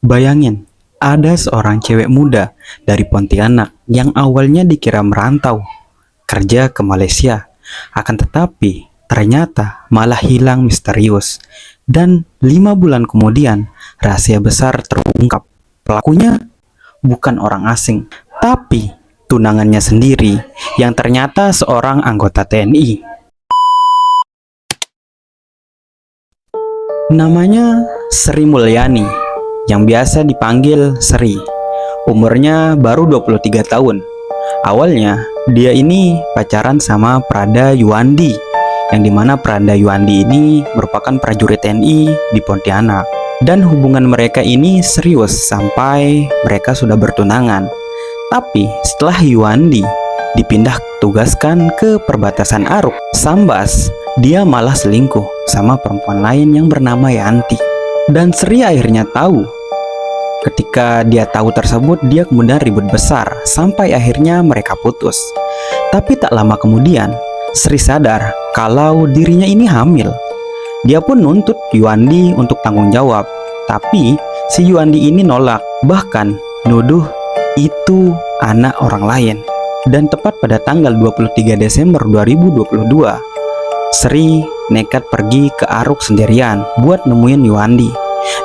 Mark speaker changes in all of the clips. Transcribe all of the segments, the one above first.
Speaker 1: Bayangin, ada seorang cewek muda dari Pontianak yang awalnya dikira merantau kerja ke Malaysia. Akan tetapi, ternyata malah hilang misterius. Dan 5 bulan kemudian, rahasia besar terungkap. Pelakunya bukan orang asing, tapi tunangannya sendiri yang ternyata seorang anggota TNI. Namanya Sri Mulyani, yang biasa dipanggil Sri. Umurnya baru 23 tahun. Awalnya, dia ini pacaran sama Prada Yuandi, yang dimana Prada Yuandi ini merupakan prajurit TNI di Pontianak. Dan hubungan mereka ini serius sampai mereka sudah bertunangan. Tapi setelah Yuandi dipindah tugaskan ke perbatasan Aruk, Sambas, dia malah selingkuh sama perempuan lain yang bernama Yanti. Dan Sri akhirnya tahu. Ketika dia tahu tersebut, dia kemudian ribut besar sampai akhirnya mereka putus. Tapi tak lama kemudian, Sri sadar kalau dirinya ini hamil. Dia pun nuntut Yuandi untuk tanggung jawab. Tapi si Yuandi ini nolak, bahkan nuduh itu anak orang lain. Dan tepat pada tanggal 23 Desember 2022, Sri nekat pergi ke Aruk sendirian buat nemuin Yuandi.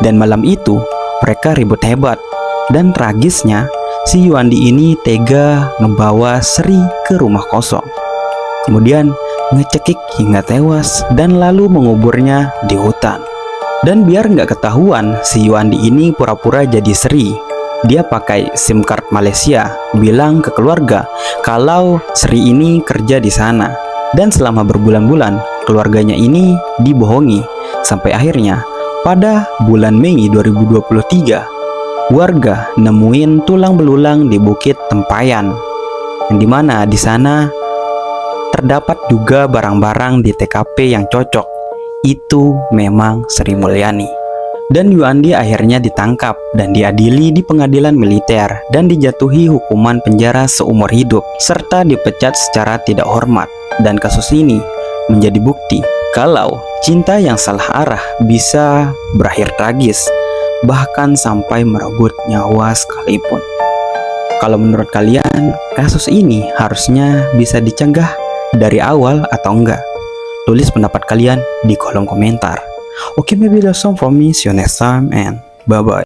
Speaker 1: Dan malam itu mereka ribut hebat. Dan tragisnya, si Yuandi ini tega ngebawa Sri ke rumah kosong. Kemudian ngecekik hingga tewas dan lalu menguburnya di hutan. Dan biar nggak ketahuan, si Yuandi ini pura-pura jadi Sri. Dia pakai SIM card Malaysia, bilang ke keluarga kalau Sri ini kerja di sana. Dan selama berbulan-bulan, keluarganya ini dibohongi. Sampai akhirnya, pada bulan Mei 2023, warga nemuin tulang belulang di Bukit Tempayan, yang dimana di sana terdapat juga barang-barang di TKP yang cocok. Itu memang Sri Mulyani. Dan Yuandi akhirnya ditangkap dan diadili di pengadilan militer dan dijatuhi hukuman penjara seumur hidup serta dipecat secara tidak hormat. Dan kasus ini menjadi bukti kalau cinta yang salah arah bisa berakhir tragis, bahkan sampai merenggut nyawa sekalipun. Kalau menurut kalian, kasus ini harusnya bisa dicegah dari awal atau enggak? Tulis pendapat kalian di kolom komentar. Okay, maybe that's all from me. See you next time and bye-bye.